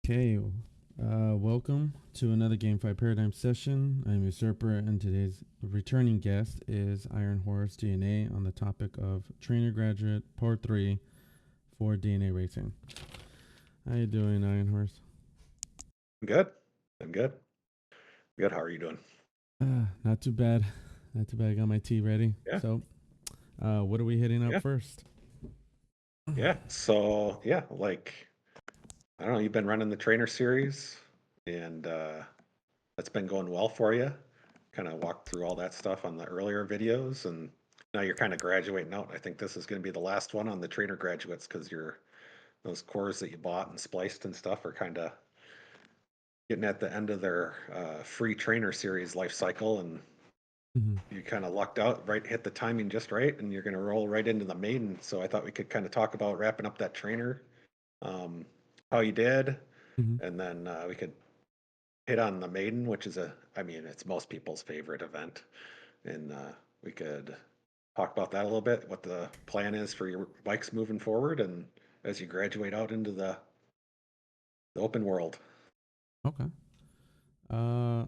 Okay, welcome to another GameFi Paradigm session. I'm Usurper, and today's returning guest is IronHorseDNA on the topic of Trainer Graduate Part 3 for DNA Racing. How you doing, Iron Horse? Good. I'm good. Good. How are you doing? Not too bad. Not too bad. I got my tea ready. Yeah. So, what are we hitting up Yeah. first? Yeah. So, I don't know, you've been running the trainer series and that's been going well for you. Kind of walked through all that stuff on the earlier videos and now you're kind of graduating out. I think this is going to be the last one on the trainer graduates because those cores that you bought and spliced and stuff are kind of getting at the end of their free trainer series life cycle and Mm-hmm. you kind of lucked out, right? Hit the timing just right, and you're going to roll right into the maiden. So I thought we could kind of talk about wrapping up that trainer, um, how you did, Mm-hmm. and then we could hit on the maiden, which is I mean, it's most people's favorite event, and we could talk about that a little bit, what the plan is for your bikes moving forward, and as you graduate out into the open world. Okay. Uh,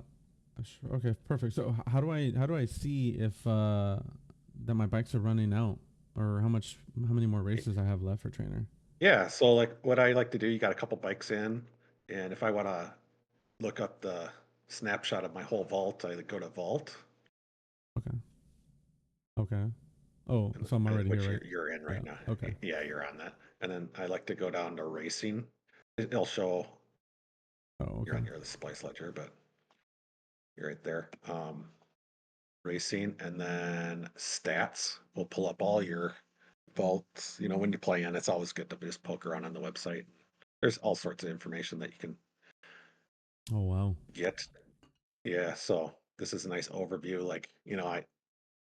sure. Okay, perfect. So, how do I see if that my bikes are running out, or how many more races I have left for trainer? Yeah, so like what I like to do, you got a couple bikes in, and if I want to look up the snapshot of my whole vault, I go to vault, Okay. Okay. Oh, so I'm already here, which right? you're in Yeah. right now. Okay. Yeah, you're on that. And then I like to go down to racing. It'll show Oh, you're okay. on your the splice ledger, but you're right there. Racing and then stats will pull up all your vaults. You know, when you play in, it's always good to just poke around on the website. There's all sorts of information that you can Oh, wow. get. Yeah, so this is a nice overview. Like,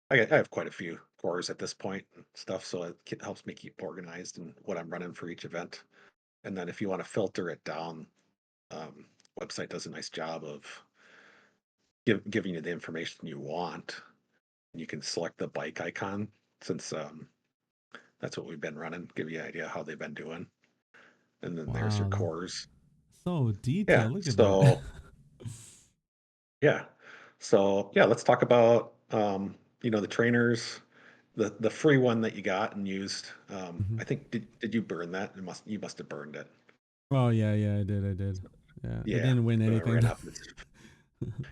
I have quite a few cores at this point and stuff, so it helps me keep organized and what I'm running for each event. And then if you want to filter it down, um, website does a nice job of giving you the information you want. You can select the bike icon since that's what we've been running. Give you an idea how they've been doing, and then there's your Wow. cores. So Yeah. detailed. Look at that. So yeah. So yeah, let's talk about the trainers, the free one that you got and used. Hmm. I think did you burn that? You must have burned it. Oh, yeah, yeah, I did. I did. Yeah. It Yeah, didn't win so I anything. ran up.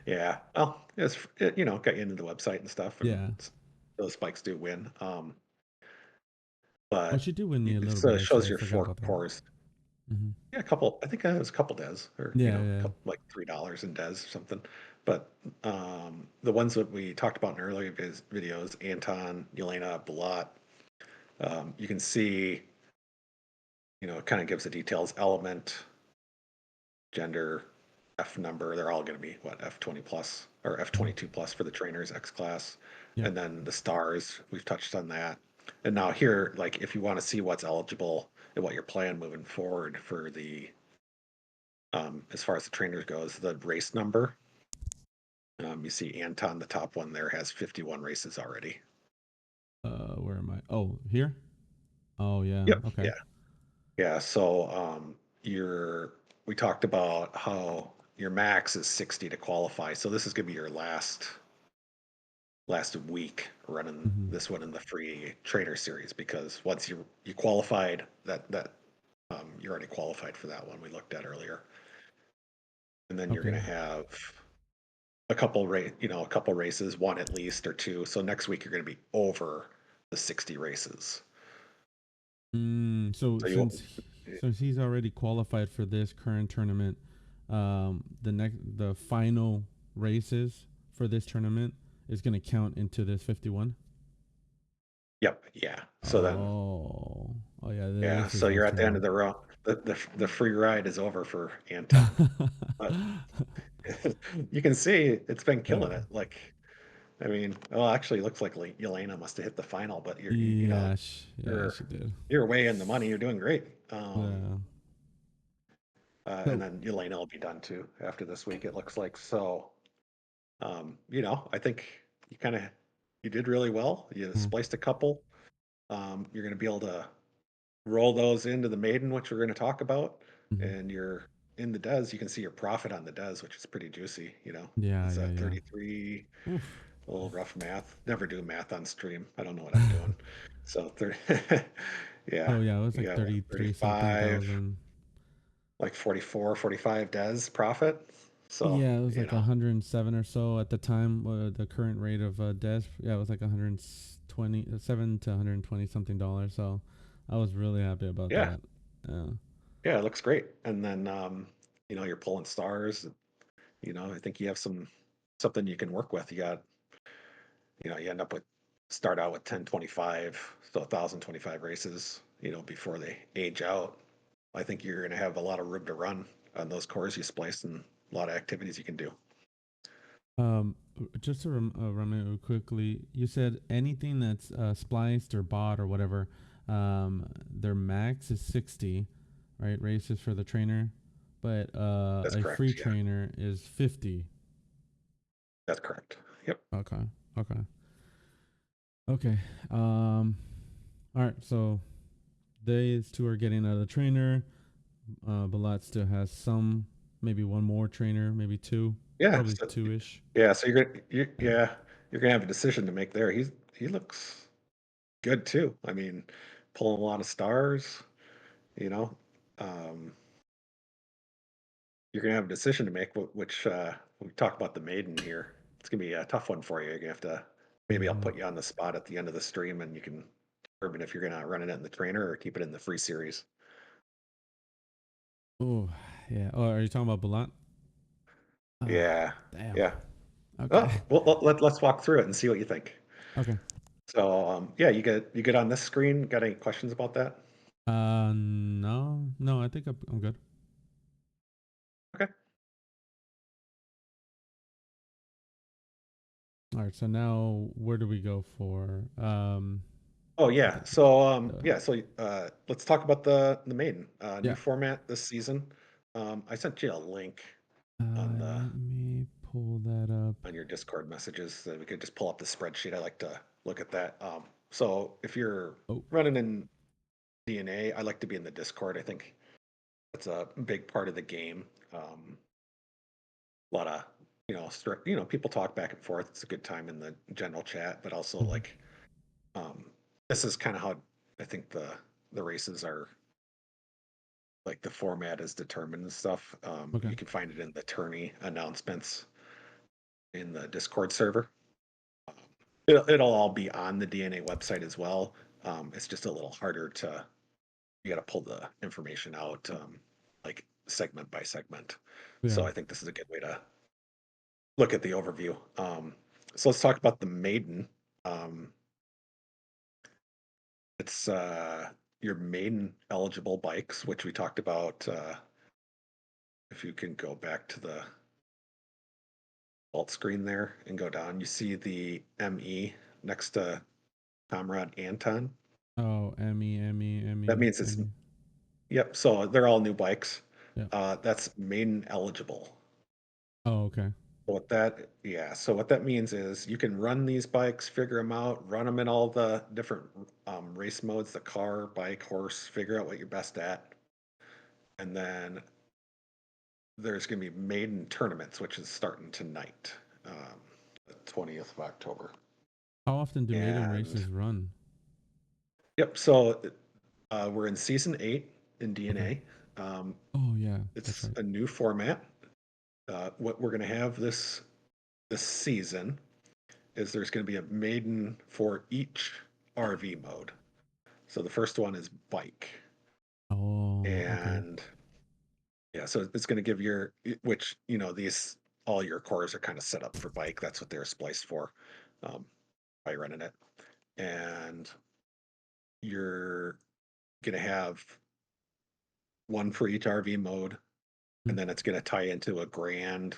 Yeah, well, got you into the website and stuff, and Yeah. those spikes do win. Oh, But she did win me a it little bit, shows actually. I your forgot four about that. cores. Hmm. Yeah, a couple. I think it was a couple des, or Yeah, yeah. couple, like $3 in des or something. But the ones that we talked about in earlier videos, Anton, Yelena, Balat, you can see, it kind of gives the details, element, gender, F number. They're all going to be what, F20 plus or Hmm. F22 plus for the trainers, X class, Yep. and then the stars. We've touched on that. And now here, like if you want to see what's eligible and what your plan moving forward for the as far as the trainers goes, the race number. You see Anton, the top one there, has 51 races already. Where am I? Oh, here? Oh, yeah. Yep. Okay. Yeah. Yeah. So your we talked about how your max is 60 to qualify. So this is going to be your last week running Hmm. this one in the free trainer series because once you qualified that you're already qualified for that one we looked at earlier, and then you're going Okay. to have a couple races, one at least or two. So next week you're going to be over the 60 races. So So you won't, since he's already qualified for this current tournament, the final races for this tournament is going to count into this 51. yep, yeah. So then, Oh, oh yeah. yeah. This is So you're next at the end tournament. of the round. The free ride is over for Anton, but you can see it's been killing uh, it. Like, I mean, well, actually, it looks like Yelena must have hit the final, but yeah, yeah, you're she did. you're way in the money. You're doing great. Yeah. And So, then Yelena will be done too after this week. It looks like so. I think you kind of you did really well. You mm, spliced a couple. You're going to be able to roll those into the maiden, which we're going to talk about, mhm. and you're in the DES, you can see your profit on the DES, which is pretty juicy, you know. Yeah, It's yeah, at yeah. 33, Oof. a little rough math. Never do math on stream. I don't know what I'm doing. So 30, yeah, Oh yeah, it was you like got what, 33 something 35, thousand. like 44, 45 DES profit. So, Yeah, it was you like know, 107 or so at the time. The current rate of DES, yeah, it was like 127 to 120 something dollars. So I was really happy about yeah, that. Yeah. yeah, it looks great. And then, you're pulling stars. I think you have something you can work with. You end up with start out with 1025, so 1025 races, before they age out. I think you're going to have a lot of room to run on those cores you splice and a lot of activities you can do. Just to run it quickly, you said anything that's spliced or bought or whatever, their max is 60, right? Races for the trainer, but That's a free correct. Yeah, trainer is 50. that's correct. Yep. Okay. Okay. Okay. Um. All right. So these two are getting out of the trainer. Balat still has some, maybe one more trainer, maybe two, Yeah. probably So, two ish. yeah. So Yeah. you're gonna have a decision to make there. He looks good too. I mean, pulling a lot of stars. You know, um, you're gonna have a decision to make. Which we talk about the maiden here. It's gonna be a tough one for you. You're gonna have to. Maybe I'll Mm-hmm. put you on the spot at the end of the stream, and you can determine if you're gonna run it in the trainer or keep it in the free series. Oh, yeah. Oh, are you talking about Balat? Ah, Yeah, damn. yeah. Okay. Well, let's walk through it and see what you think. Okay. So, yeah, you get on this screen. Got any questions about that? No, no, I think I'm good. Okay. All right. So now where do we go for Oh the, yeah. So the yeah. So let's talk about the maiden new yeah. format this season. I sent you a link on the Let me pull that up. on your Discord messages so we could just pull up the spreadsheet. I like to look at that. So if you're Oh. running in DNA, I like to be in the Discord. I think that's a big part of the game. A lot of people talk back and forth. It's a good time in the general chat, but also Mhm. like um, this is kind of how I think the races are, like the format is determined and stuff. Okay. You can find it in the tourney announcements in the Discord server. It'll all be on the DNA website as well. It's just a little harder to you got to pull the information out like segment by segment. Yeah. So I think this is a good way to look at the overview. So let's talk about the maiden. Um, it's your maiden eligible bikes, which we talked about. If you can go back to the alt screen there and go down, you see the ME next to Comrade Anton. Oh, Emmy, Emmy, That Emmy, means it's Emmy. yep. So they're all new bikes. Yeah. That's maiden eligible. Oh, okay. Yeah. So what that means is you can run these bikes, figure them out, run them in all the different race modes, the car, bike, horse, figure out what you're best at. And then there's going to be maiden tournaments, which is starting tonight, the 20th of October. How often do maiden And races run? yep. So we're in season 8 in Okay. DNA. Um, Oh yeah, that's it's right. a new format. What we're going to have this season is there's going to be a maiden for each RV mode. So the first one is bike, Oh, okay. and yeah, so it's going to give which these all your cores are kind of set up for bike. That's what they're spliced for um, by running it, and you're going to have one for each RV mode, Hmm. and then it's going to tie into a grand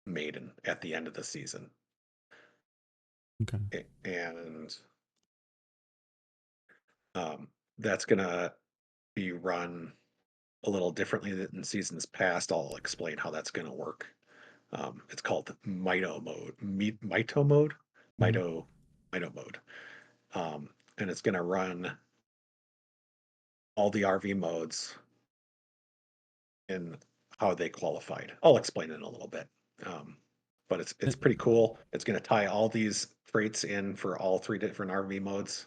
maiden at the end of the season. Okay. And that's going to be run a little differently than seasons past. I'll explain how that's going to work. It's called Mito mode, Mito mode, Hmm. Mito, Mito mode, and it's going to run all the RV modes in how they qualified. I'll explain it in a little bit. Um, but it's Uh, pretty cool. It's going to tie all these traits in for all three different RV modes,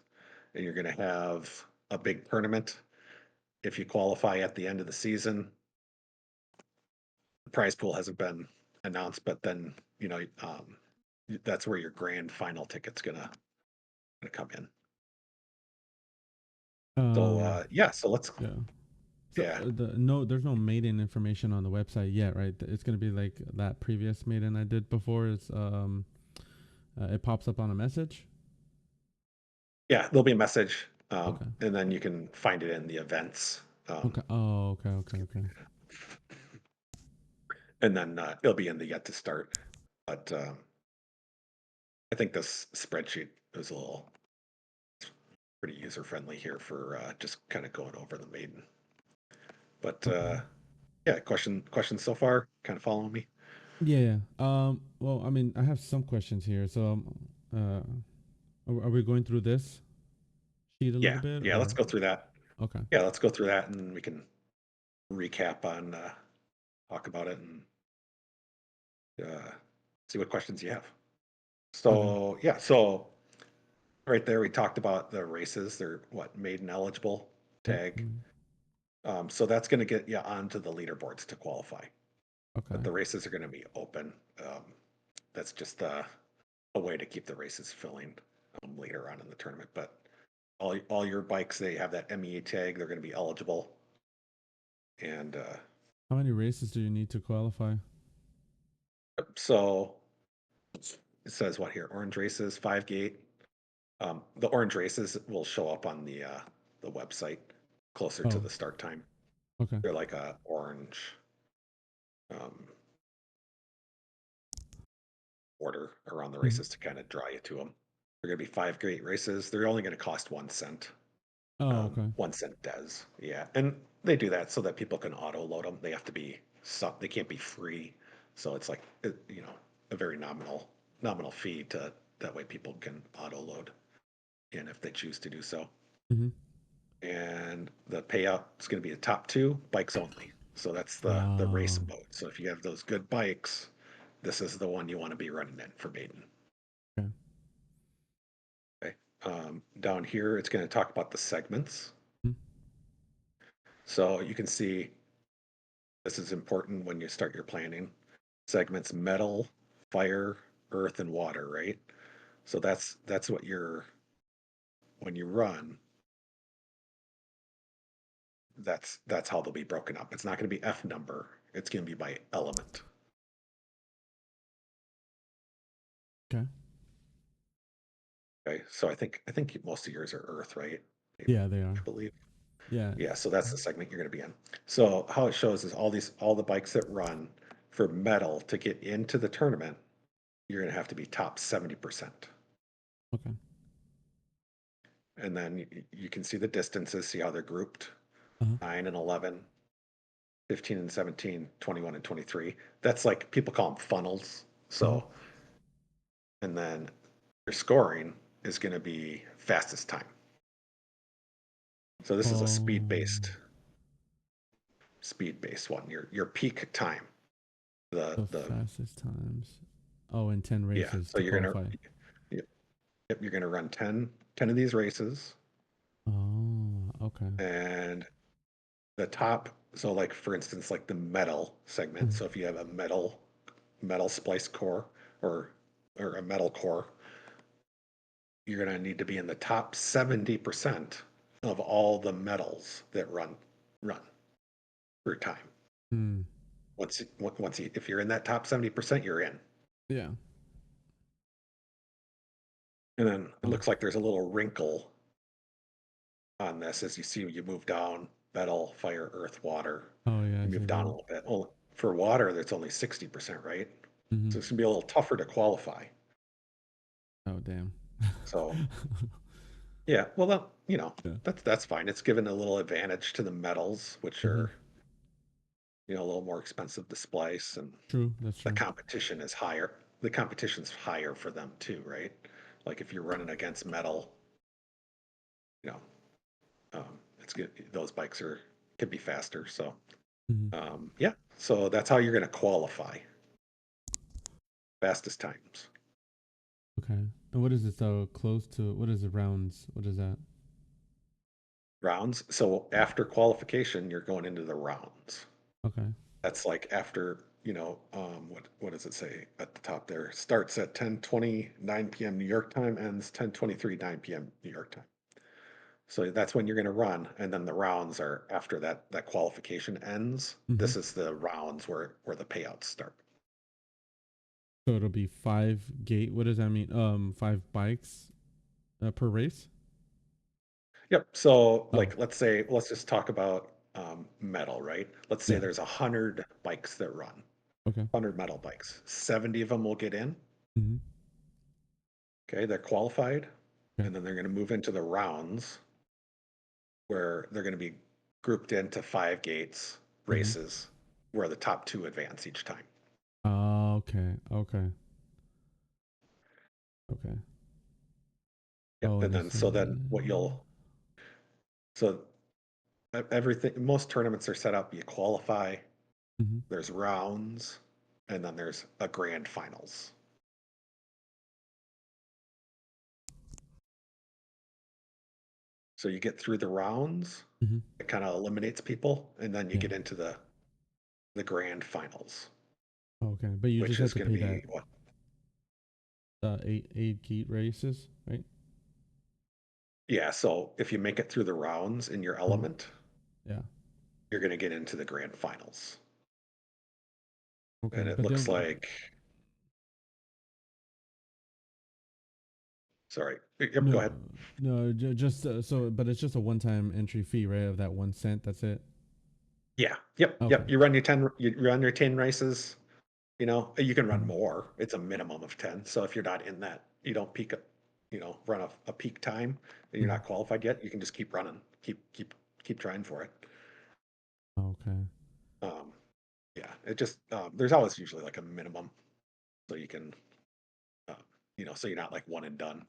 and you're going to have a big tournament. If you qualify at the end of the season, the prize pool hasn't been announced, but then that's where your grand final ticket's gonna come in. So Um, yeah, so let's yeah. So yeah there's no maiden information on the website yet, right? It's gonna be like that previous maiden I did before. It pops up on a message. yeah there'll be a message, Okay. and then you can find it in the events, Okay. Oh, okay. Okay. Okay. and then it'll be in the yet to start. But I think this spreadsheet is a little pretty user friendly here for just kind of going over the maiden. But Okay. yeah, questions so far? Kind of following me? Yeah. Yeah. Well, I mean, I have some questions here. So, are we going through this sheet a little Yeah, bit, yeah. Let's or go through that. okay? Yeah, let's go through that, and we can recap on talk about it and uh, see what questions you have. Okay. So yeah, so right there we talked about the races. They're what maiden eligible Yep. tag. So that's going to get you onto the leaderboards to qualify. Okay. But the races are going to be open. Um, that's just a way to keep the races filling later on in the tournament. But all your bikes, they have that MEE tag. They're going to be eligible. And How many races do you need to qualify? so it says what here? Orange races, 5 gate. The orange races will show up on the website closer to Oh, the start time. okay. They're like a orange um, order around the Mhm. races to kind of draw you to them. They're going to be 5 gate races. They're only going to cost 1 cent. Oh, okay. 1 cent does, yeah, and they do that so that people can auto load them. They have to be they can't be free, so it's like a very nominal fee to that way people can auto load in if they choose to do so. Mm-hmm. And the payout is going to be the top two bikes only. So that's the race Oh, mode. So if you have those good bikes, this is the one you want to be running in for Maiden. okay. Okay. Down here, it's going to talk about the segments. Mhm. So you can see this is important when you start your planning. Segments metal, fire, earth, and water, right? So that's what you're when you run, that's how they'll be broken up. It's not going to be F number. It's going to be by element. Okay. Okay, so I think most of yours are earth, right? Yeah, they are. I believe. Yeah. Yeah, so that's the segment you're going to be in. So how it shows is all the bikes that run for metal to get into the tournament, you're going to have to be top 70%. Okay. And then you can see the distances, see how they're grouped. Uh-huh. 9 and 11, 15 and 17, 21 and 23. That's like people call them funnels. Uh-huh. So, and then your scoring is going to be fastest time. So this is a Oh, speed based one. Your peak time. the The fastest times. Oh, and 10 Yeah. races So to you're gonna qualify. yep, you're gonna run 10 of these races, Oh, okay. and the top. So like for instance, like the metal segment. Mhm. So if you have a metal splice core or a metal core, you're going to need to be in the top 70% of all the metals that run through time. Hmm. If you're in that top 70%, you're in. Yeah. And then it Oh. looks like there's a little wrinkle on this as you see you move down metal, fire, earth, water. Oh, yeah, I You see move down a that. little bit. Well, for water, that's only 60%, right? Mm-hmm. So it's gonna be a little tougher to qualify. Oh, damn. So yeah, well, Yeah. that's fine. It's given a little advantage to the metals, which Mm-hmm. are a little more expensive to splice, and True. That's the true. competition is higher. The competition's higher for them too, right? Like if you're running against metal, you know, it's good. Those bikes could be faster. So Hmm. Yeah, so that's how you're going to qualify fastest times. Okay. And what is it? So close to what is it? Rounds? What is that? Rounds. So after qualification, you're going into the rounds. Okay. That's like after, what does it say at the top there? Starts at 10:20 9 p.m. New York time, ends 10:23 9 p.m. New York time. So that's when you're going to run, and then the rounds are after that qualification ends. Mm-hmm. This is the rounds where the payouts start. So it'll be 5 gate. What does that mean? 5 bikes per race. Yep. So Oh, like let's just talk about metal, right? Let's say yeah. there's 100 bikes that run, Okay. 100 metal bikes. 70 of them will get in. Mm-hmm. Okay, they're qualified, Okay. and then they're going to move into the rounds where they're going to be grouped into 5 gates Mm-hmm. races where the top two advance each time. Okay. Okay. Okay. Yep. Oh, And and then this. so then what you'll so everything most tournaments are set up, you qualify, Mm-hmm. there's rounds, and then there's a grand finals. So you get through the rounds, Mm-hmm. it kind of eliminates people, and then you Yeah. get into the grand finals, Okay. But you which just have is to going to pay that be what? eight gate races, right? Yeah, so if you make it through the rounds in your Uh-huh. element, Yeah. you're going to get into the grand finals. Okay. And it But looks then like, sorry, yep, go no, ahead. no, just so, but it's just a one-time entry fee, right? Of that 1 cent. That's it. Yeah, yep, Okay. yep. You run your 10 races. You can run Mm-hmm. more. It's a minimum of 10. So if you're not in that, you don't peak up, run a peak time and you're Mm-hmm. not qualified yet, you can just keep running, keep trying for it. Okay. Um, yeah, it just there's always usually like a minimum, so you can, uh, so you're not like one and done.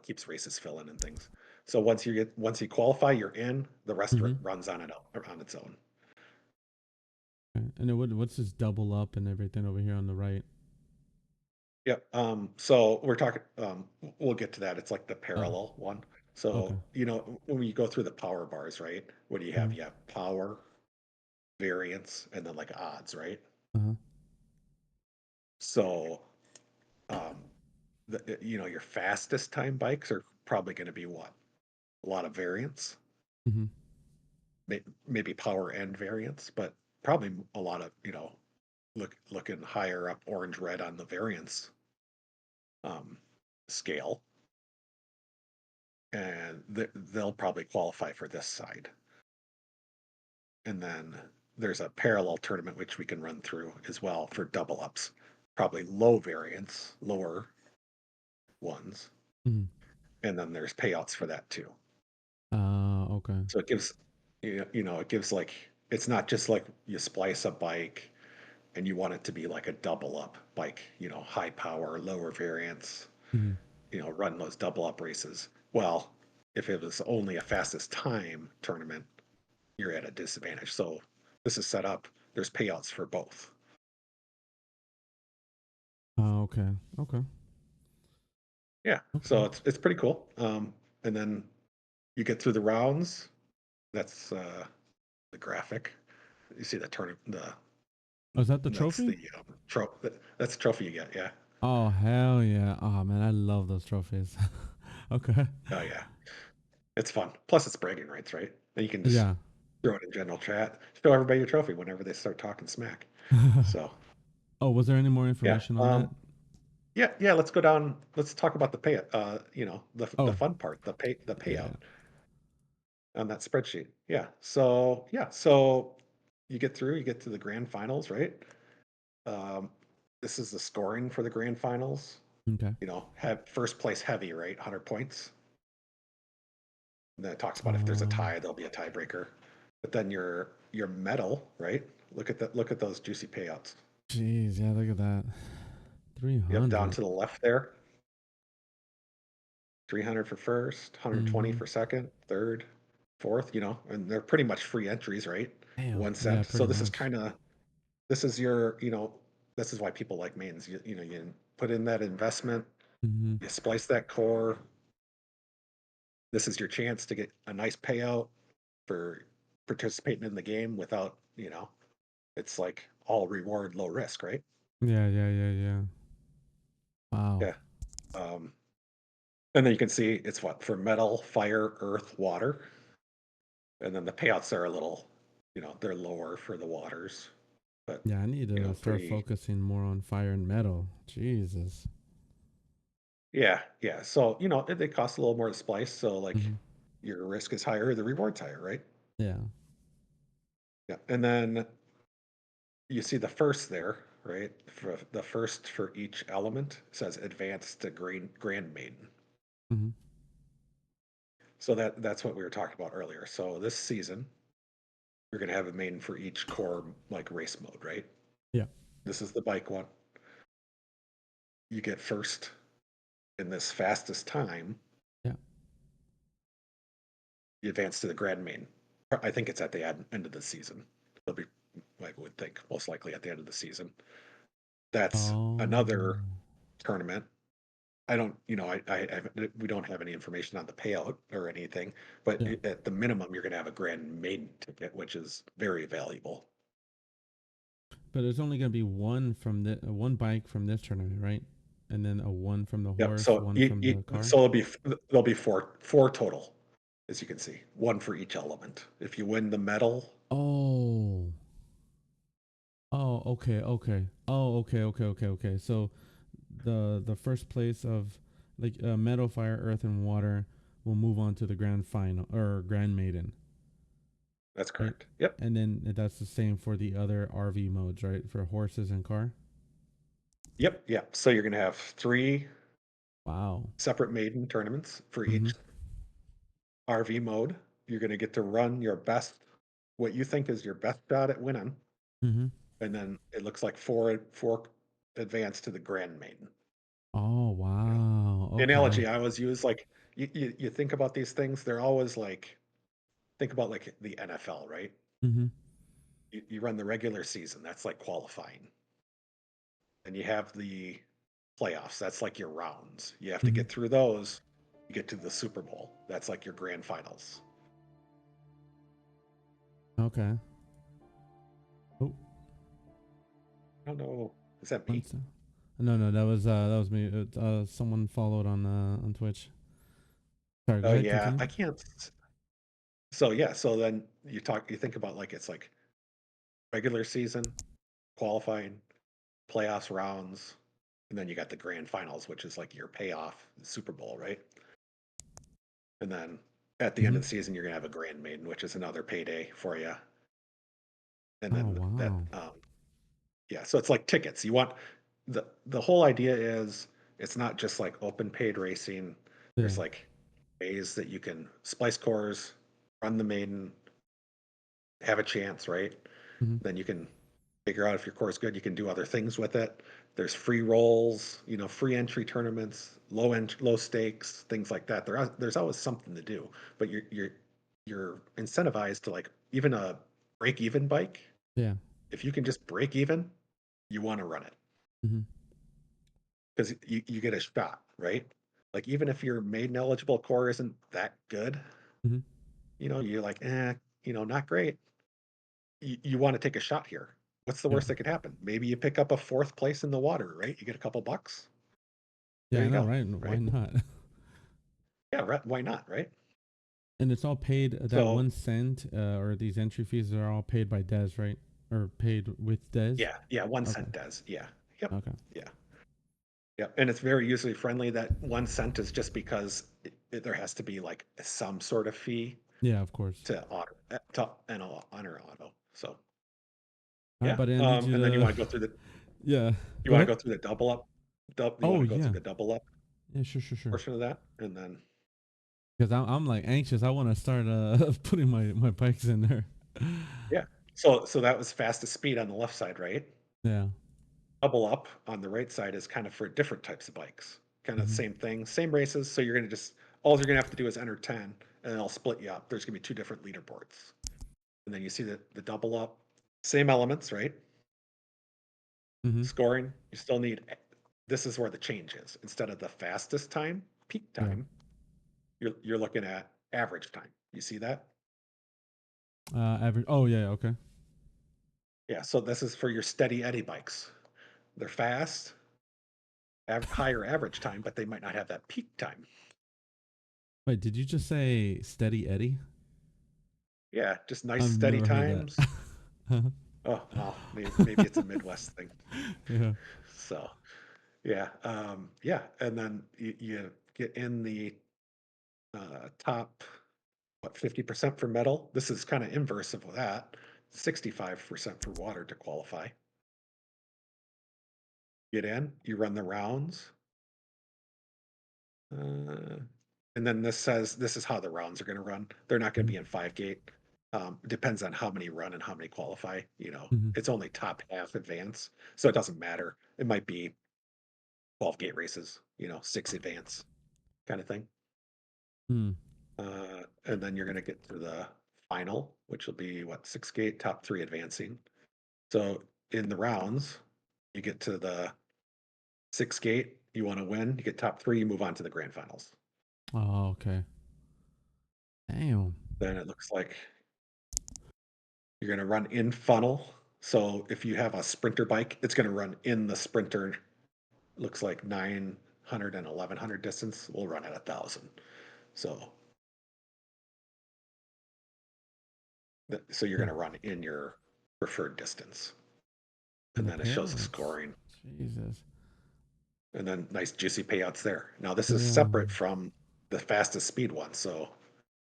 Keeps races filling and things. So once you qualify, you're in. The rest Mm-hmm. runs on its own. Okay. And then what's this double up and everything over here on the right? Yep. So we're talking, we'll get to that. It's like the Oh. parallel one. Okay. So, when you go through the power bars, right? What do you have? Uh-huh. You have power, variance, and then like odds, right? Uh-huh. So, um, your fastest time bikes are probably going to be what? A lot of variance, Mm-hmm. maybe power and variance, but probably a lot of, looking higher up orange red on the variance um, scale, and they'll probably qualify for this side. And then there's a parallel tournament which we can run through as well for double ups, probably low variance, lower ones, Mm-hmm. and then there's payouts for that too. Okay. So it gives, it gives like it's not just like you splice a bike and you want it to be like a double up bike, high power, lower variance, Mm-hmm. run those double up races. Well, if it was only a fastest time tournament, you're at a disadvantage. So this is set up. There's payouts for both. Okay. Okay. Yeah, Okay. so it's pretty cool. And then you get through the rounds. That's the graphic. You see the turn the Oh, is that the that's trophy? the that's the trophy you get. Yeah. Oh hell yeah! Oh man, I love those trophies. Okay. Oh yeah, it's fun. Plus it's bragging rights, right? And you can just Yeah. throw it in general chat, show everybody your trophy whenever they start talking smack. So Oh, was there any more yeah, information on that? yeah. Let's go down. Let's talk about the pay. The Oh, fun part, the yeah. payout on that spreadsheet. So you get to the grand finals, right? Um, this is the scoring for the grand finals. Okay. Have first place heavy, right? 100 points. And then it talks about if there's a Uh, tie, there'll be a tiebreaker. But then your medal, right? Look at that. Look at those juicy payouts. Jeez, yeah, look at that. Yep, down 300. to the left there. 300 for first, 120 Mm-hmm. for second, third, fourth, and they're pretty much free entries, right? Damn. One Yeah, cent. So pretty much. this is your, this is why people like mains. You put in that investment, Mm-hmm. you splice that core. This is your chance to get a nice payout for participating in the game without, it's like all reward, low risk, right? Yeah, yeah, yeah, yeah. Wow. Yeah. Um, and then you can see it's what for metal, fire, earth, water. And then the payouts are a little, they're lower for the waters, but, Yeah, I need to start pretty, focusing more on fire and metal. Jesus. yeah, yeah. So, they cost a little more to splice. So, like, Mm-hmm. your risk is higher, the reward's higher, right? Yeah. Yeah. And then you see the first there, right? For the first for each element says advanced to grand maiden. Mm-hmm. So that's what we were talking about earlier. So this season, you're going to have a maiden for each core like race mode, right? Yeah. This is the bike one. You get first in this fastest time. Yeah. You advance to the grand maiden. I think it's at the end of the season. It'll be, I would think, most likely at the end of the season. That's Oh. another tournament. I don't, we don't have any information on the payout or anything, but Yeah. at the minimum, you're going to have a grand maiden ticket, which is very valuable. But there's only gonna be one from the one bike from this tournament, right? And then a one from the Yep. horse, So one from the car. so there'll be four total, as you can see, one for each element. If you win the medal, Oh. Oh, okay, okay. Oh, okay, okay, okay, okay. So the first place of like metal, fire, earth, and water will move on to the grand final or grand maiden, that's right? correct. Yep. And then that's the same for the other RV modes, right? For horses and car. Yep. Yep. So you're going to have three Wow. separate maiden tournaments for Mm-hmm. each RV mode. You're going to get to run your best, what you think is your best shot at winning, Mm-hmm. and then it looks like four advance to the grand maiden. Oh You know, wow. the Okay. analogy I always use, like you think about these things, they're always like think about like the NFL, right? Mm-hmm. You run the regular season, that's like qualifying, and you have the playoffs, that's like your rounds. You have to Mm-hmm. get through those. You get to the Super Bowl, that's like your grand finals. Okay. Oh, I don't know. Is that one me? sec. No, no, that was me. Someone followed on Twitch. Sorry, go Oh ahead. yeah, Continue. I can't. So yeah, so then you think about like it's like regular season, qualifying, playoffs rounds, and then you got the grand finals, which is like your payoff, the Super Bowl, right? And then at the end Mm-hmm. of the season, you're gonna have a grand maiden, which is another payday for you. And Oh then wow. yeah, so it's like tickets. You want the whole idea is it's not just like open paid racing. Yeah. There's like ways that you can splice cores, run the maiden, have a chance, right? Mm-hmm. Then you can figure out if your core is good. You can do other things with it. There's free rolls, free entry tournaments, low stakes, things like that. There's always something to do, but you're incentivized to like even a break even bike. Yeah. If you can just break even, you want to run it Mm-hmm. because you get a shot, right? Like even if your maiden eligible core isn't that good, Mm-hmm. you're like, not great. You want to take a shot here. What's the Yeah. worst that could happen? Maybe you pick up a fourth place in the water, right? You get a couple bucks. There Yeah, I you know, go, right? Why right? not? Yeah, right. Why not, right? And it's all paid. That So 1 cent or these entry fees are all paid by Des, right? Or paid with Des. yeah, yeah, one Okay. cent does. Yeah, yep, Okay. yeah, yeah, and it's very user friendly. That 1 cent is just because there has to be like some sort of fee Yeah, of course. to honor auto. So All right, yeah, buddy. I need you and then to. Yeah. you Go want to ahead. go through the double up, you want Oh to go through yeah. the double up Yeah. Sure. Sure. Sure. portion of that, and then Because I'm like anxious. I want to start putting my bikes in there. yeah. So that was fastest speed on the left side, right? Yeah. Double up on the right side is kind of for different types of bikes. Kind of the Mm-hmm. same thing, same races. So you're gonna just all you're gonna have to do is enter 10, and I'll split you up. There's gonna be two different leaderboards. And then you see the double up, same elements, right? Mm-hmm. Scoring, you still need, this is where the change is. Instead of the fastest time, peak Yeah. time, you're looking at average time. You see that? Average. Oh yeah. Okay. Yeah, so this is for your steady Eddie bikes. They're fast, higher average time, but they might not have that peak time. Wait, did you just say steady Eddie? Yeah, just nice I've steady never heard that. times. Oh, well, maybe it's a Midwest thing. Yeah. So, yeah, yeah, and then you get in the top, what, 50% for metal. This is kind of inverse of that. 65% for water to qualify. Get in, you run the rounds, uh, and then this says this is how the rounds are going to run. They're not going to Mm-hmm. be in 5 gate. It depends on how many run and how many qualify. Mm-hmm. It's only top half advance, so it doesn't matter. It might be 12 gate races, 6 advance kind of thing. Mm. And then you're going to get to the final, which will be what, 6 gate, top three advancing. So in the rounds, you get to the 6 gate, you want to win, you get top three, you move on to the grand finals. Oh, okay. Damn. Then it looks like you're going to run in funnel. So if you have a sprinter bike, it's going to run in the sprinter. Looks like 900 and 1100 distance. We'll run at 1,000. So, so you're Yeah. going to run in your preferred distance. In And the then it shows the payouts. scoring. Jesus. And then nice juicy payouts there. Now this is separate Damn. from the fastest speed one. So,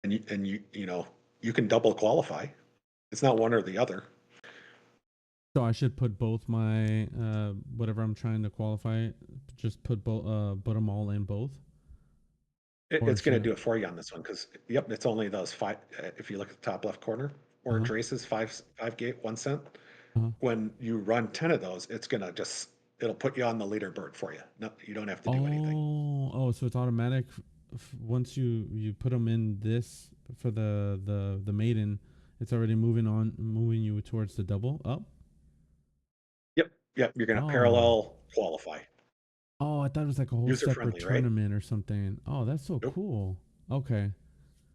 you can double qualify. It's not one or the other. So I should put both my whatever I'm trying to qualify. Just put both put them all in both, or It's going to should do it for you on this one because, yep, it's only those five. If you look at the top left corner, I? Uh huh. orange races, five gate, 1 cent. Uh-huh. When you run 10 of those, it'll put you on the leaderboard for you. No, you don't have to do anything. Oh, so it's automatic. Once you put them in this for the maiden, it's already moving you towards the double up. Yep, yep. You're going to Oh, parallel qualify. oh, I thought it was like a whole User separate friendly, right? tournament or something. Oh, that's so Nope. cool. Okay.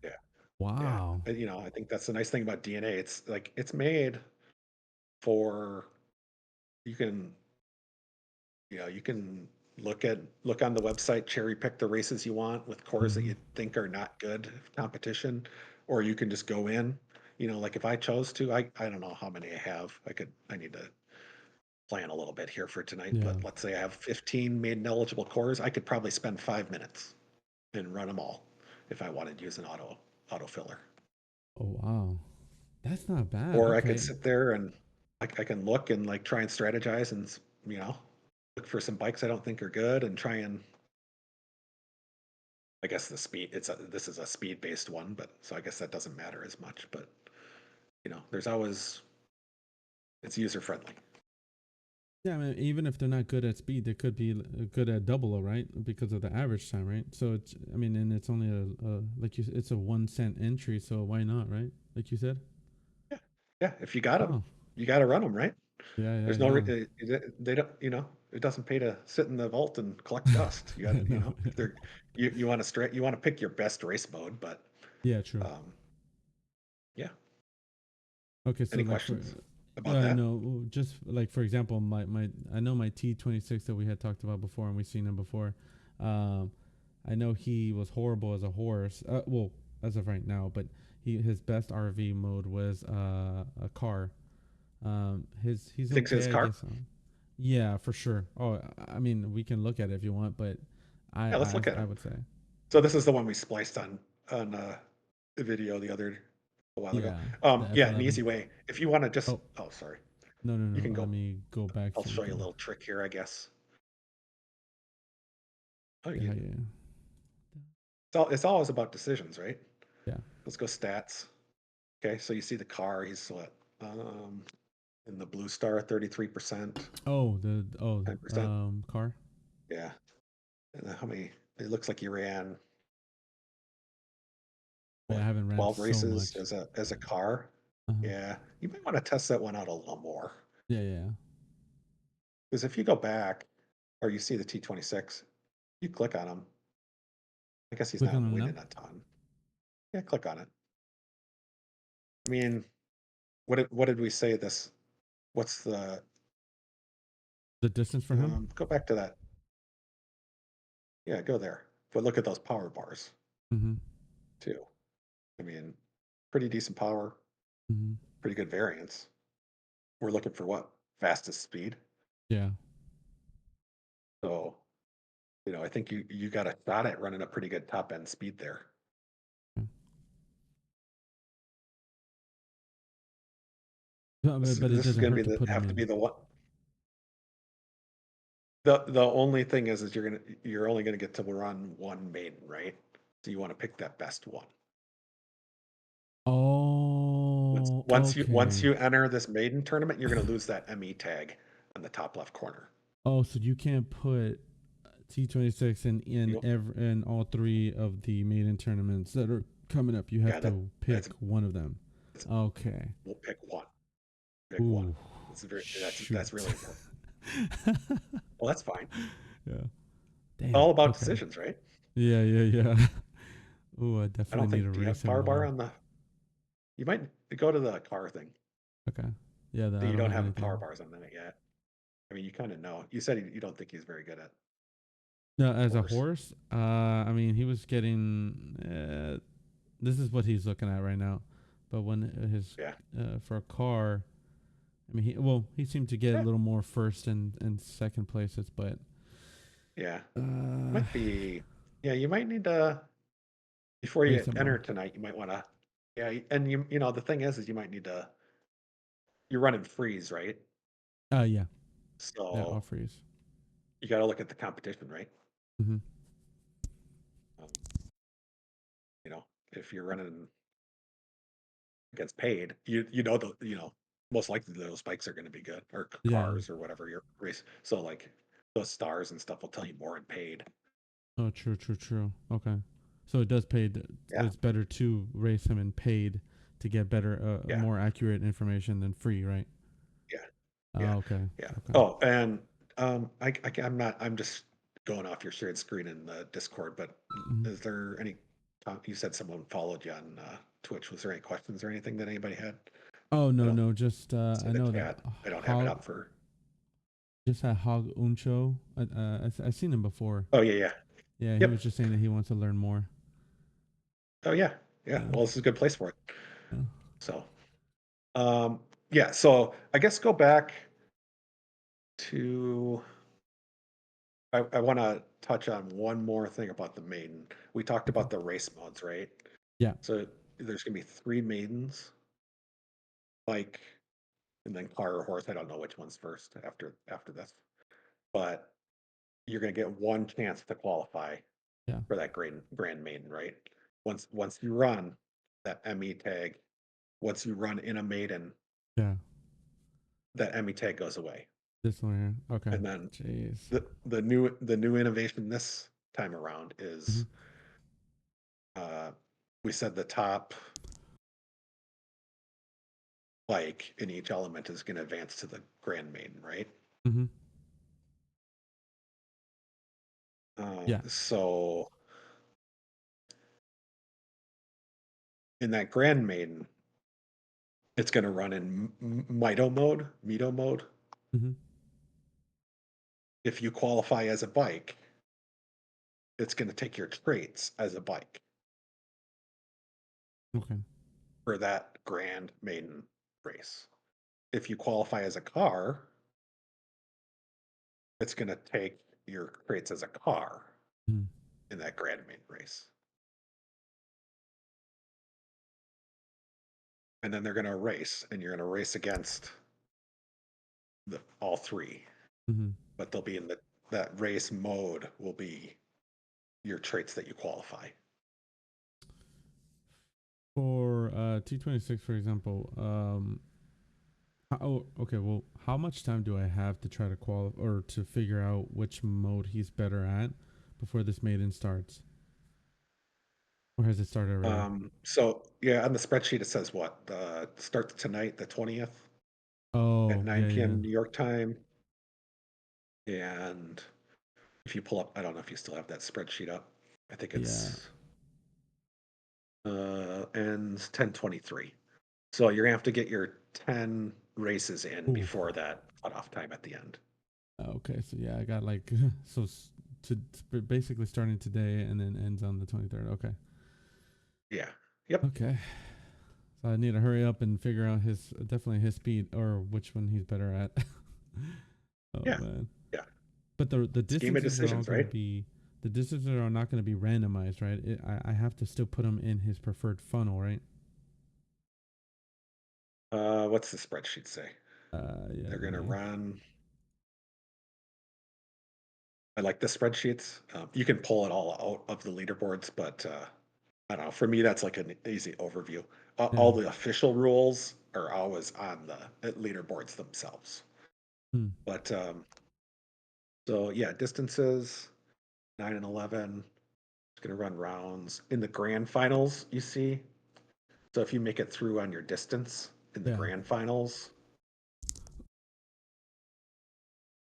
Yeah, yeah. Wow. And, I think that's the nice thing about DNA. It's like it's made for you can you can look on the website, cherry pick the races you want with cores that Mm-hmm. you think are not good competition, or you can just go in. Like if I chose to, I don't know how many I have. I need to plan a little bit here for tonight, Yeah. but let's say I have 15 maiden eligible cores, I could probably spend 5 minutes and run them all if I wanted to use an auto filler. Oh wow. That's not bad. Or I could Okay. sit there and I can look and like try and strategize and you know look for some bikes I don't think are good and try and, I guess the speed, this is a speed based one, but so I guess that doesn't matter as much. But there's always, it's user friendly. Yeah, I mean, even if they're not good at speed, they could be good at double, right? Because of the average time, right? So it's, I mean, and it's only like it's a 1 cent entry, so why not, right? Like you said. Yeah, yeah. If you got them, Oh, you got to run them, right? yeah, yeah, There's no yeah. they don't, it doesn't pay to sit in the vault and collect dust. You got to, No, if they're, you want to you want to pick your best race mode. But yeah, true. um, yeah. Okay, so Any like for, questions about that? no, just like for example, my I know my T26 that we had talked about before, and we've seen him before. Um, I know he was horrible as a horse. Well, as of right now, but his best RV mode was a car. He's You think his okay, I car? guess. Yeah, for sure. Oh, I mean, we can look at it if you want, but Yeah, let's look at I him. would say, So this is the one we spliced on the video the other a while ago. yeah, the Yeah, an F11. easy way. If you want to just, Oh, oh, sorry, no, no, you no. can Let go. me go back I'll so we show you a can. little trick here, I guess. Oh, Yeah, yeah, it's always about decisions, right? yeah. Let's go stats. Okay, so you see the car. He's what? In the blue star, 33%, Oh, 10%. car. Yeah. And then how many? It looks like you ran I what, haven't ran 12 so races much. as a car. Uh-huh. Yeah, you might want to test that one out a little more. Yeah, yeah. Because if you go back or you see the T26, you click on him. I guess he's Click on not them now. winning a ton. Yeah, click on it. I mean, what did we say this? What's the The distance for him. go back to that? Yeah, go there. But look at those power bars Mm-hmm. too. I mean, pretty decent power, Mm-hmm. pretty good variance. We're looking for what? Fastest speed. Yeah. So, I think you got a shot at running a pretty good top end speed there. Yeah. No, This but it this is doesn't going to hurt be to the put him have to be in. the one. The only thing is you're only gonna get to run one maiden, right? So you want to pick that best one. Once Oh, once you once okay. you enter this maiden tournament, you're gonna lose that ME tag on the top left corner. Oh, so you can't put T26 You in all three of the maiden tournaments that are coming up. You have yeah, to pick that's one of them. that's Okay. we'll pick one. Pick one. Ooh, That's shoot. really important. Well, that's fine. Yeah. All Dang. about Okay. decisions, right? Yeah, yeah, yeah. Ooh, I I definitely don't need to think do you race have him power bar more. on the you might go to the car thing. Okay. Yeah, I You don't don't have have the power anything. bars on that yet. I mean, you kind of know. You said you don't think he's very good at No, as a horse. horse, I mean, he was getting. This is what he's looking at right now, but when his Yeah. for a car, I mean, he seemed to get a Yeah. little more first and second places, but Yeah. uh, Might be. Yeah, you might need to before race you him enter more. tonight. You might want to. Yeah, and the thing is you might need to. You're running freeze, right? Yeah, yeah, all So freeze. you got to look at the competition, right? Mm-hmm. Um, if you're running against paid, most likely those bikes are going to be good or Yeah. cars or whatever your race. So like those stars and stuff will tell you more in paid. Oh, true, true, true. Okay, so it does pay. Yeah, It's better to race him in paid to get better, yeah, more accurate information than free, right? yeah, yeah, Oh, okay, yeah. okay. Oh, and I'm not. I'm just going off your shared screen in the Discord. But Mhm. is there any? You said someone followed you on Twitch. Was there any questions or anything that anybody had? Oh I no, don't no, just see I the know that chat. I don't have it Hog, up for. just had Hog Uncho. I seen him before. Oh yeah, yeah. Yeah, he was Yep. just saying that he wants to learn more. Oh yeah, yeah. Yeah, Well, this is a good place for it. yeah. So, yeah. So I guess go back to. I want to touch on one more thing about the maiden. We talked Okay. about the race modes, right? Yeah. So there's gonna be three maidens, like, and then car or horse. I don't know which one's first after this, but you're gonna get one chance to qualify Yeah. for that grand maiden, right? Once you run that ME tag, once you run in a maiden, Yeah. that ME tag goes away, This one here. Okay. and then Jeez. the new innovation this time around Mm-hmm. is uh, we said the top bike in each element is going to advance to the grand maiden, right? Mm-hmm. Yeah. So in that grand maiden, it's going to run in Mito mode. Mm-hmm. If you qualify as a bike, it's going to take your traits as a bike Okay. for that grand maiden race. If you qualify as a car, it's going to take your traits as a car Mm-hmm. in that grand maiden race. And then they're going to race, and you're going to race against all three, Mm-hmm. but they'll be in that race mode will be your traits that you qualify. For T26, for example, oh, okay. Well, how much time do I have to try to qualify or to figure out which mode he's better at before this maiden starts? or has it started already? So yeah, on the spreadsheet it says what? Starts tonight, the 20th at Oh, yeah, 9 yeah, p.m. New York time. And if you pull up, I don't know if you still have that spreadsheet up. I think yeah. it's ends 10:23. So you're gonna have to get your 10 races in Ooh. before that cutoff time at the end. Okay, so yeah, I got like so basically starting today and then ends on the 23rd. Okay. Yeah. Yep. Okay. So I need to hurry up and figure out his definitely his speed or which one he's better at. Oh Yeah. man. Yeah. But the It's a game of distances are all decisions, going to right? be the distances are not going to be randomized, right? I have to still put him in his preferred funnel, right? What's the spreadsheet say? Yeah, They're let gonna me. run. I like the spreadsheets. You can pull it all out of the leaderboards, but I don't know. For me, that's like an easy overview. Yeah. All the official rules are always on the leaderboards themselves. Hmm. But so yeah, distances 9 and 11. It's gonna run rounds in the grand finals. You see, so if you make it through on your distance in the Yeah. grand finals,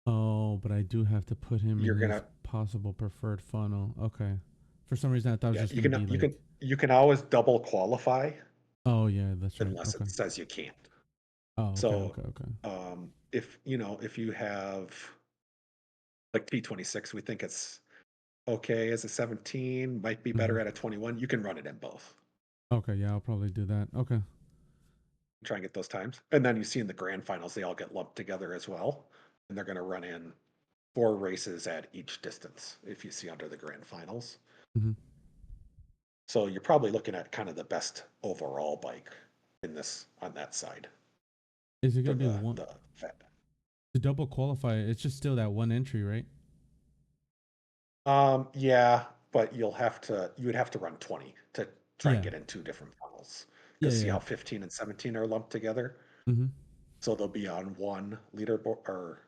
Oh, but I do have to put him in you're his gonna possible preferred funnel. Okay. For some reason, I thought it was yeah just going to be like. you can always double qualify Oh yeah, that's right. unless Okay. it says you can't. Oh, okay, So okay, okay. if you know if you have like P26, we think it's okay as a 17, might be Hmm. better at a 21. You can run it in both. Okay, yeah, I'll probably do that. Okay. Try and get those times. And then you see in the grand finals, they all get lumped together as well. And they're going to run in 4 races at each distance, if you see under the grand finals. Hmm. So you're probably looking at kind of the best overall bike in this on that side Is it for going to be one the Fed. to double qualify? It's just still that one entry, right? Yeah, but you would have to run 20 to try and Yeah. get in 2 different funnels. Yeah, Because see yeah. how 15 and 17 are lumped together? Mm-hmm. So they'll be on one leaderboard or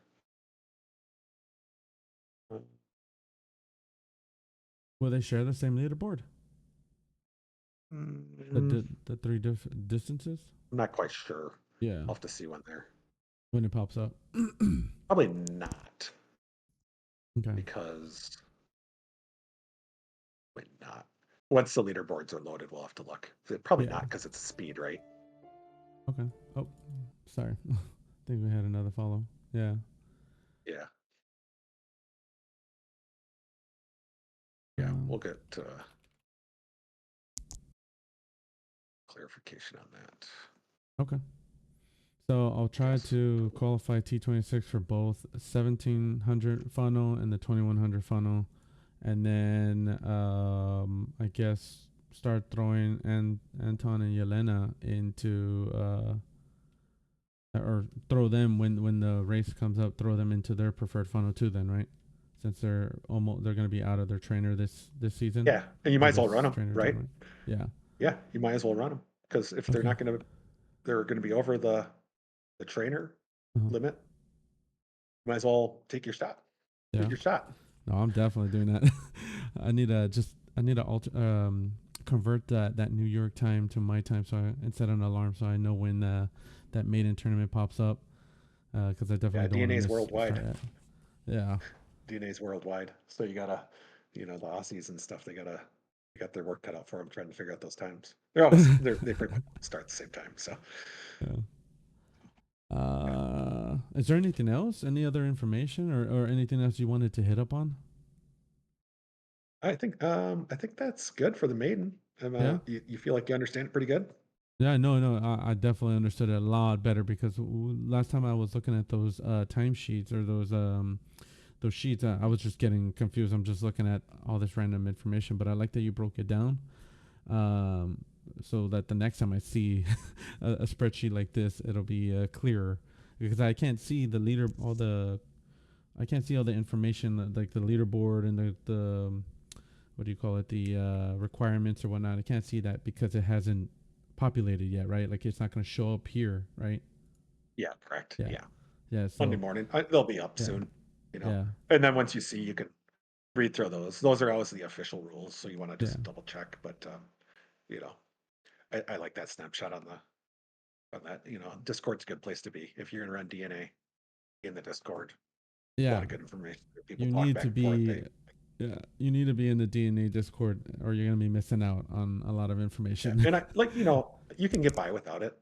Will they share the same leaderboard? mm, The three distances? I'm not quite sure. Yeah. I'll have to see when they're When it pops up. probably not Okay. because probably not. Once the leaderboards are loaded, we'll have to look. Probably Yeah. not because it's speed, right? Okay. Oh, sorry. I think we had another follow. Yeah. Yeah, yeah. Um, We'll get clarification on that. okay. So I'll try Yes. to qualify T26 for both 1700 funnel and the 2100 funnel, and then I guess start throwing Anton and Yelena into or throw them when the race comes up, throw them into their preferred funnel too. Then right, since they're going to be out of their trainer this season Yeah, and you might or as well run this them, trainer right? tournament. Yeah. Yeah, you might as well run them because if Okay. they're going to be over the trainer Uh-huh. limit. You might as well take your shot. Shoot Yeah. your shot. No, I'm definitely doing that. I need to convert that New York time to my time and set an alarm so I know when that maiden tournament pops up because I Yeah, definitely don't want to DNA's miss worldwide. start at. Yeah. DNA's worldwide. So you gotta, the Aussies and stuff. They got their work cut out for them trying to figure out those times. They pretty much start at the same time. So Yeah. Is there anything else? Any other information or anything else you wanted to hit up on? I think that's good for the maiden. Yeah. You feel like you understand it pretty good. Yeah, no, I definitely understood it a lot better because last time I was looking at those timesheets or those sheets, I was just getting confused. I'm just looking at all this random information, but I like that you broke it down, um, so that the next time I see a spreadsheet like this, it'll be clearer because I can't see I can't see all the information like the leaderboard and the what do you call it, the requirements or whatnot. I can't see that because it hasn't populated yet, right? Like it's not going to show up here, right? Yeah, correct. Yeah, Yeah, yeah. Monday So morning. They'll be up yeah, soon. yeah. And then once you see, you can. read through those. Those are always the official rules, so you want to Yeah. just double check. But you know, I like that snapshot on that. Discord's a good place to be if you're gonna run DNA in the Discord. A lot Yeah. of good information. People You talk need back to and forth. be yeah, you need to be in the DNA Discord or you're going to be missing out on a lot of Yeah, information. and I like you can get by without it.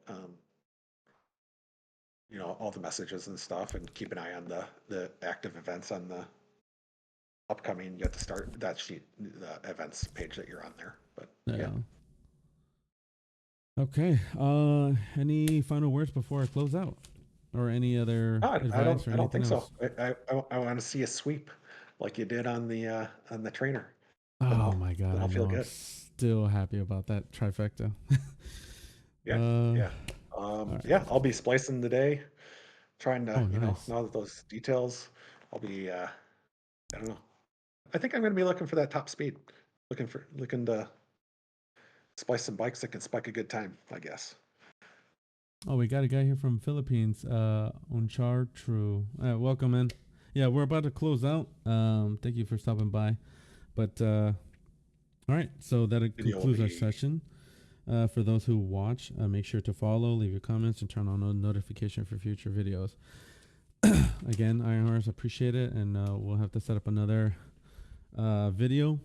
All the messages and stuff, and keep an eye on the active events on the upcoming. You have to start that sheet, the events page that you're on there. But yeah, Yeah. Okay. Any final words before I close out? Or any other I don't advice or I don't anything think so. else? I want to see a sweep like you did on the trainer. Then Oh I'll my god, then I I'll feel know. I'm good. still happy about that trifecta. Yeah, uh yeah, all right. yeah. I'll be splicing today, trying to Oh, nice. now that those details, I'll be I don't know. I think I'm going to be looking for that top speed, looking to splice some bikes that can spike a good time, I guess. Oh, we got a guy here from Philippines, Unchar True. Welcome in. Yeah, we're about to close out. Thank you for stopping by. But all right, so that Video will concludes our be session. For those who watch, make sure to follow, leave your comments, and turn on a notification for future videos. Again, Iron Horse, appreciate it, and we'll have to set up another video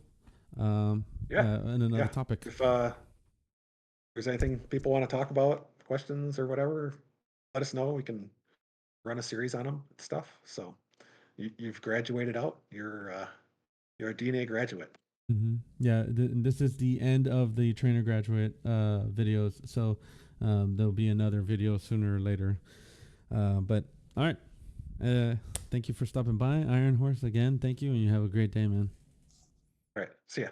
yeah, and another yeah. topic. If there's anything people want to talk about, questions or whatever, let us know. We can run a series on them and stuff. So you've graduated out. You're a DNA graduate. Yeah, this is the end of the trainer graduate videos, so there'll be another video sooner or later. But all right, thank you for stopping by, Iron Horse. Again, thank you, and you have a great day, man. All right. See ya.